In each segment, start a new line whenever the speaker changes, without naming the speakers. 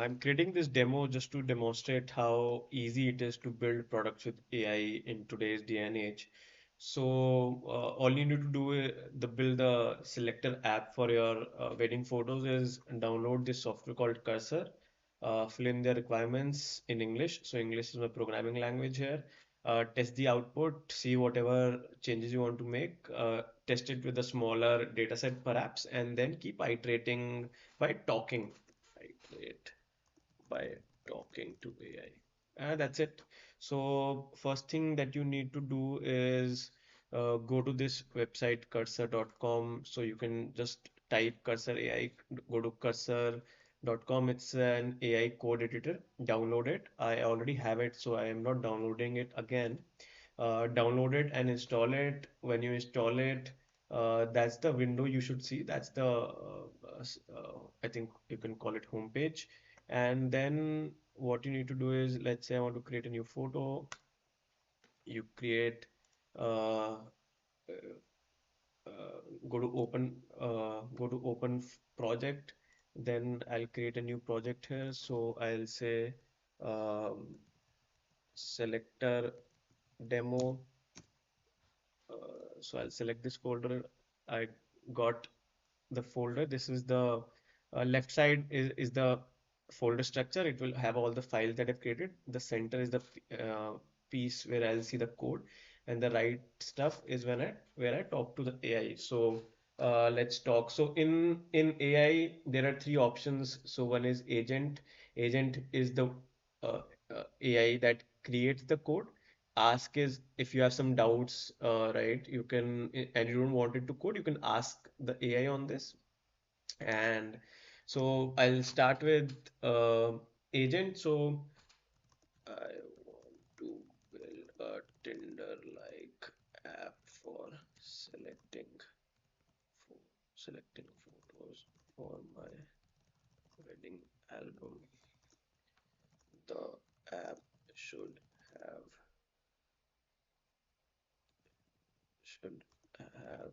I'm creating this demo just to demonstrate how easy it is to build products with AI in today's day and age. So all you need to do the build the Selector app for your wedding photos is download this software called Cursor, fill in the requirements in English. So English is my programming language here. Test the output, see whatever changes you want to make, test it with a smaller data set perhaps, and then keep iterating by talking. Iterate by talking to AI. That's it. So first thing that you need to do is go to this website cursor.com. So you can just type cursor AI, go to cursor.com. It's an AI code editor. Download it. I already have it, so I am not downloading it again. Download it and install it. When you install it, that's the window you should see. That's the I think you can call it homepage. And then what you need to do is, let's say I want to create a new photo. You create, uh, go to open project. Then I'll create a new project here. So I'll say um, selector demo. So I'll select this folder. I got the folder. This is the left side is the folder structure. It will have all the files that I've created. The center is the piece where I'll see the code, and the right stuff is when I where I talk to the AI. So let's talk. So in AI there are three options. So one is agent. Agent is the AI that creates the code. Ask is if you have some doubts, right? You can, and you don't want it to code, you can ask the AI on this. And so I'll start with agent. So I want to build a Tinder-like app for for selecting photos for my wedding album. The app should have should have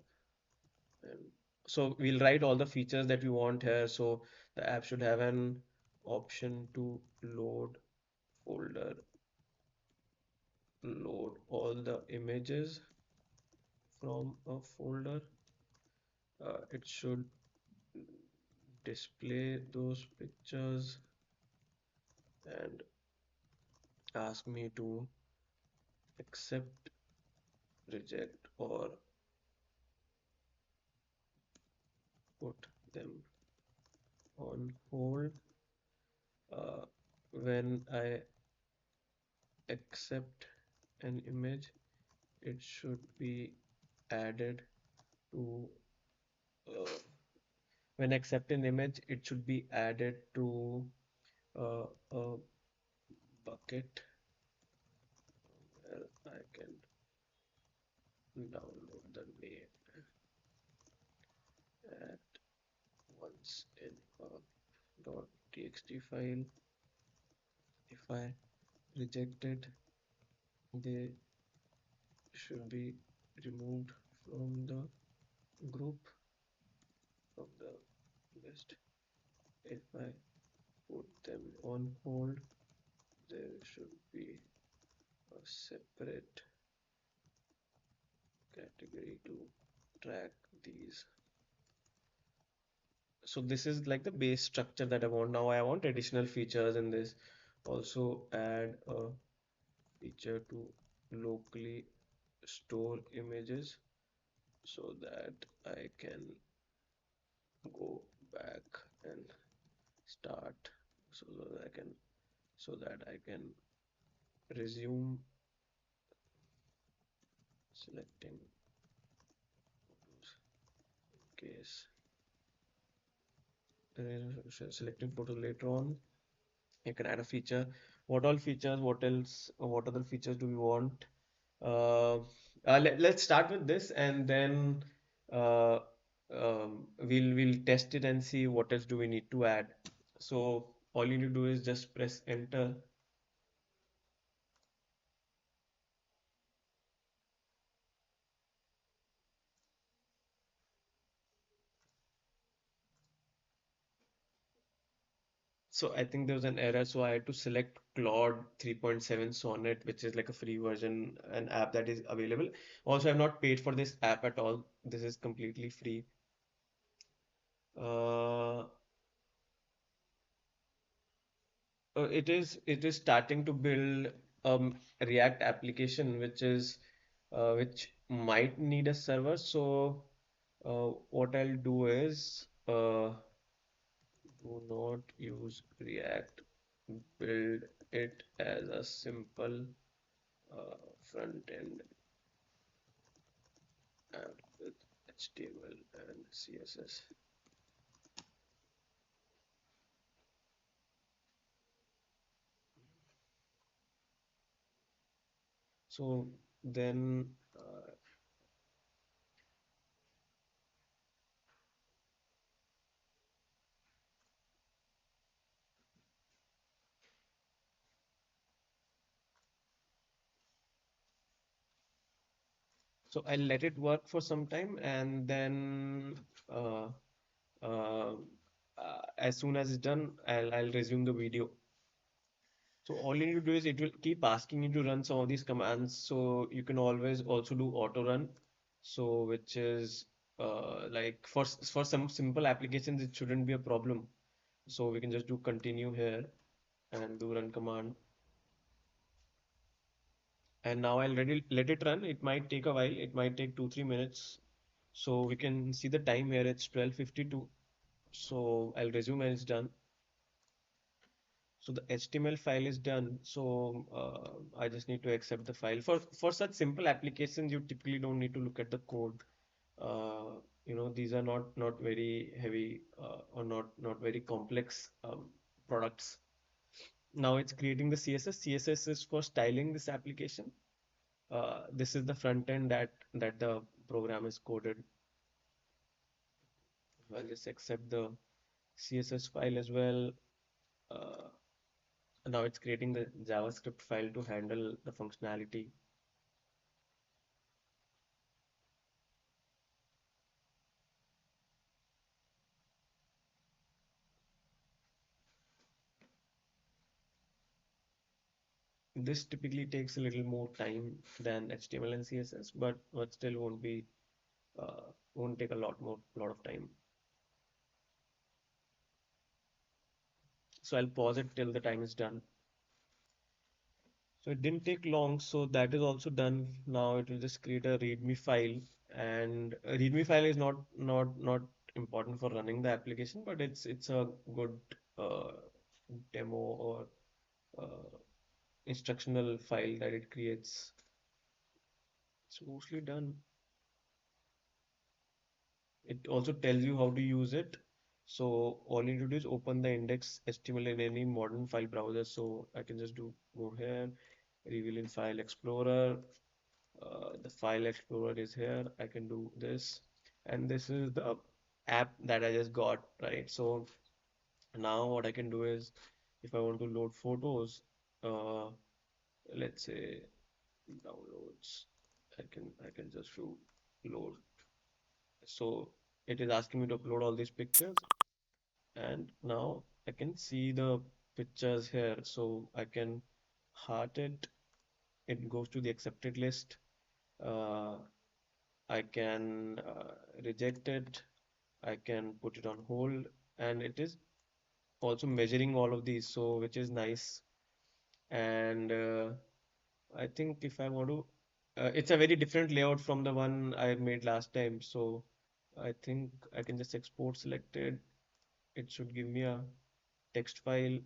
and so we'll write all the features that we want here. So the app should have an option to folder, load all the images from a folder. It should display those pictures and ask me to accept, reject, or put them on hold. When I accept an image, it should be added to uh, when accept an image, it should be added to a bucket where I can download the name at once in a .txt file. If I reject it, they should be removed from the group of the list. If I put them on hold, there should be a separate category to track these. So this is like the base structure that I want. Now I want additional features in this. Also add a feature to locally store images so that I can go back and start so that I can resume selecting photos in case selecting photos later on. You can add a feature. What all features? What else? What other features do we want? Uh, let's start with this, and then uh, we'll test it and see what else do we need to add. So all you need to do is just press enter. So I think there was an error, so I had to select Claude 3.7 Sonnet, which is like a free version, an app that is available. Also, I've not paid for this app at all. This is completely free. Uh, it is starting to build React application, which might need a server. So what I'll do is do not use React. Build it as a simple front end app with HTML and CSS. So then, so I'll let it work for some time, and then uh, uh, as soon as it's done, I'll resume the video. So all you need to do is it will keep asking you to run some of these commands. So you can always also do auto run. So which is like for some simple applications, it shouldn't be a problem. So we can just do continue here and do run command. And now I'll let it run. It might take a while. It might take 2-3 minutes. So we can see the time here. It's 12:52. So I'll resume and it's done. So the HTML file is done. So I just need to accept the file. For such simple applications, you typically don't need to look at the code. These are not very heavy or not very complex products. Now it's creating the CSS. CSS is for styling this application. This is the front end that the program is coded. I'll just accept the CSS file as well. Uh, Now it's creating the JavaScript file to handle the functionality. This typically takes a little more time than HTML and CSS, but still won't take a lot of time. So I'll pause it till the time is done. So it didn't take long, so that is also done. Now it will just create a README file, and a README file is not important for running the application, but it's a good uh, demo or uh, instructional file that it creates. It's mostly done. It also tells you how to use it. So all you need to do is open the index.html in any modern file browser. So I can just go here, reveal in file explorer. The file explorer is here. I can do this, and this is the app that I just got, right? So now what I can do is, if I want to load photos, uh, let's say downloads, I can just do load. So it is asking me to upload all these pictures, and now I can see the pictures here. So I can heart it. It goes to the accepted list. Uh, I can reject it. I can put it on hold, and it is also measuring all of these, so which is nice. And I think if I want to, it's a very different layout from the one I made last time. So I think I can just export selected. It should give me a text file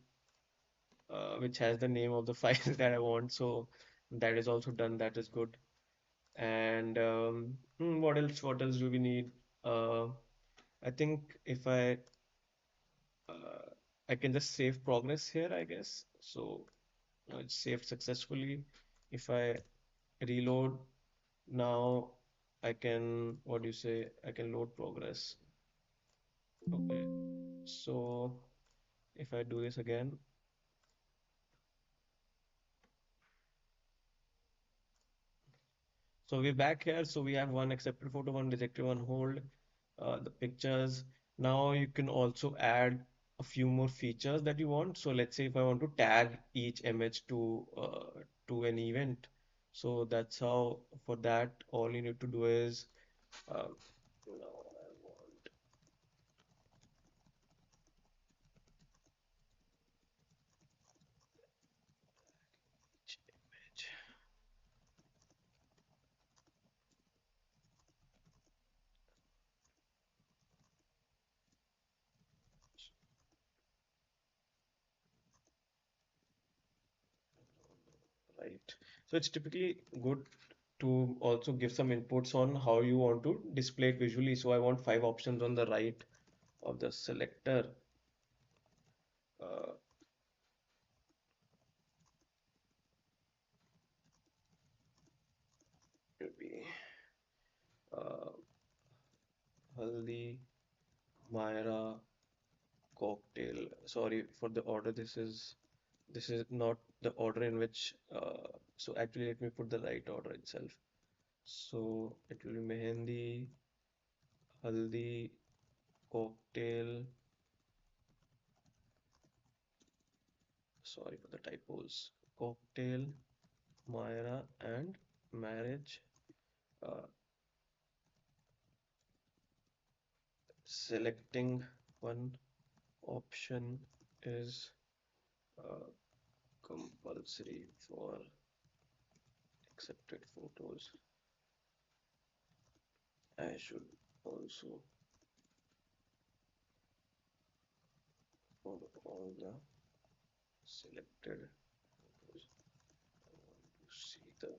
which has the name of the file that I want. So that is also done. That is good. And what else? What else do we need? Uh, I think if uh, I can just save progress here, I guess. So it's saved successfully. If I reload now, I can, what do you say? I can load progress. Okay. So if I do this again, so we're back here. So we have one accepted photo, one rejected, one hold. The pictures. Now you can also add. a few more features that you want. So let's say if I want to tag each image to an event. So that's how for that all you need to do is now I want each image. Right. So it's typically good to also give some inputs on how you want to display it visually. So I want five options on the right of the selector. Uh, It'll be uh, Haldi, Myra, cocktail. Sorry for the order. This is not the order in which. So actually, let me put the right order itself. So it will be Mehendi, Haldi, cocktail. Sorry for the typos. Cocktail, Myra, and marriage. Uh, Selecting one option is uh, compulsory for accepted photos. I should also for all the selected photos. I want to see the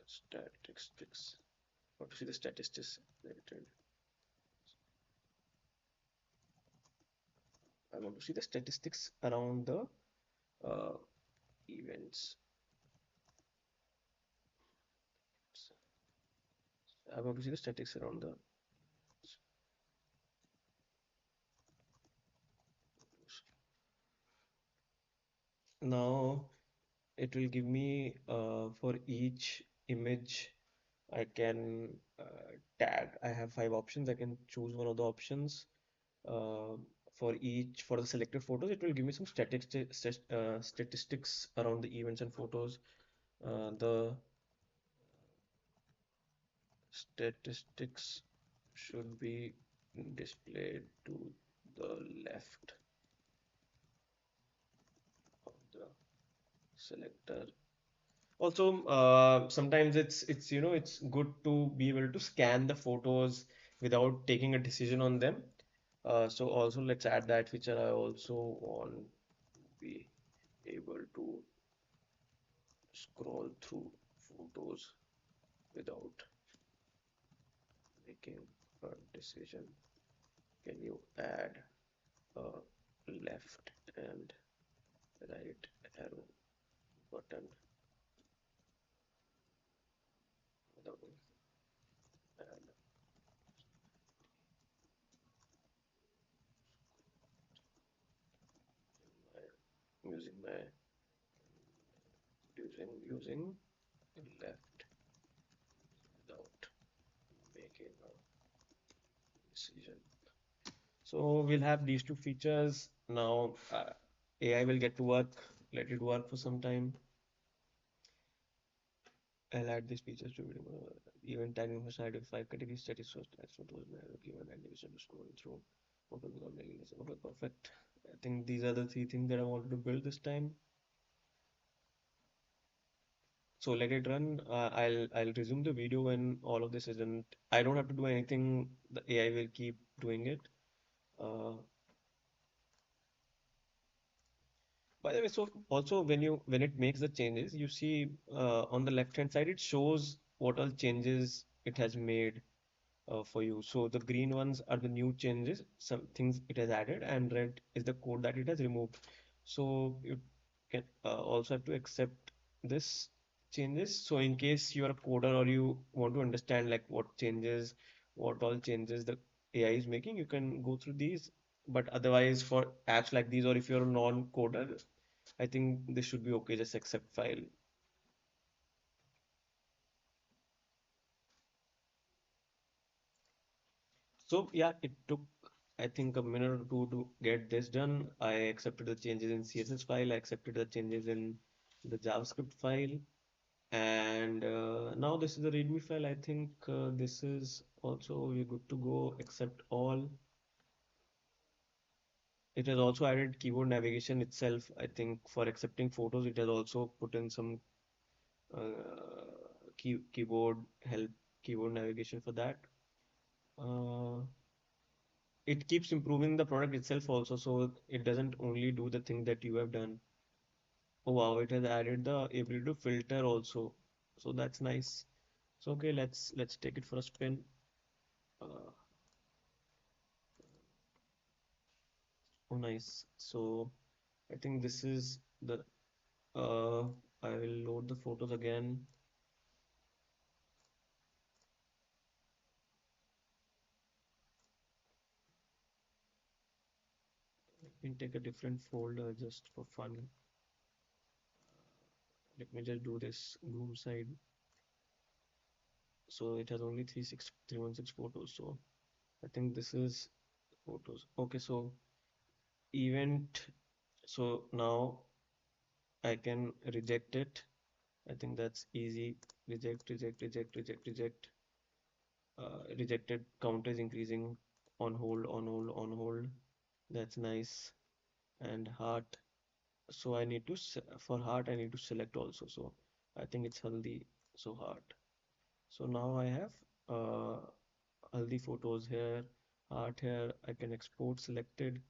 statistics. I want to see the statistics related. I want to see the statistics around the uh, events. I want to see the statistics around the. Now it will give me for each image I can tag. I have five options. I can choose one of the options. Uh, for the selected photos, it will give me some statistics around the events and photos. The statistics should be displayed to the left of the selector. Also, sometimes it's good to be able to scan the photos without taking a decision on them. So also let's add that feature. I also want to be able to scroll through photos without making a decision. Can you add a left and right arrow button without and using my using left without making a decision. So we'll have these two features. Now AI will get to work, let it work for some time. I'll add these features to video. Event tagging functionality with five categories, status first, as photos, given and division to scroll through. Photos without making this. Okay, perfect. I think these are the three things that I wanted to build this time. So let it run. I'll resume the video when all of this isn't. I don't have to do anything. The AI will keep doing it. Uh, By the way, so also when it makes the changes, you see on the left hand side it shows what all changes it has made for you. So the green ones are the new changes, some things it has added, and red is the code that it has removed. So you can also have to accept this changes. So in case you are a coder or you want to understand like what changes, what all changes the AI is making, you can go through these. But otherwise, for apps like these, or if you're a non-coder, I think this should be okay. Just accept file. So yeah, it took I think a minute or two to get this done. I accepted the changes in CSS file. I accepted the changes in the JavaScript file. And now this is the README file. I think this is also we're good to go, except all. It has also added keyboard navigation itself. I think for accepting photos, it has also put in some keyboard help, keyboard navigation for that. Uh, it keeps improving the product itself also, so it doesn't only do the thing that you have done. Oh wow, it has added the ability to filter also, so that's nice. So okay, let's take it for a spin. Uh, oh nice. So I think this is the uh, I will load the photos again. Let me take a different folder just for fun. Let me just do this groom side. So it has only 316 photos. So I think this is photos. Okay, so event. So now I can reject it. I think that's easy. Reject, reject, reject, reject, reject. Rejected count is increasing. On hold, on hold, on hold. That's nice. And heart. So I need to, for heart, I need to select also. So I think it's healthy. So heart. So now I have uh, Haldi photos here, art here. I can export selected.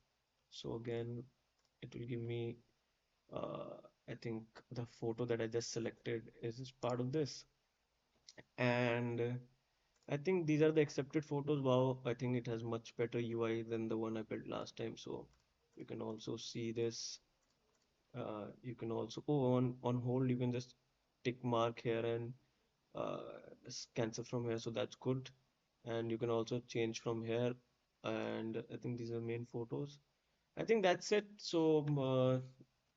So again, it will give me, uh, I think the photo that I just selected is part of this. And I think these are the accepted photos. Wow, I think it has much better UI than the one I built last time. So you can also see this. You can also, oh, on hold, you can just tick mark here and cancel from here. So that's good. And you can also change from here. And I think these are main photos. I think that's it. So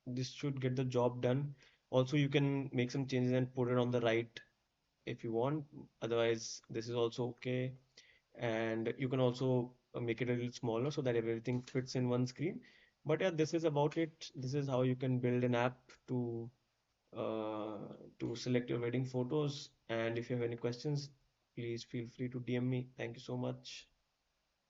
this should get the job done. Also, you can make some changes and put it on the right if you want. Otherwise, this is also okay. And you can also make it a little smaller so that everything fits in one screen. But yeah, this is about it. This is how you can build an app uh, to select your wedding photos. And if you have any questions, please feel free to DM me. Thank you so much.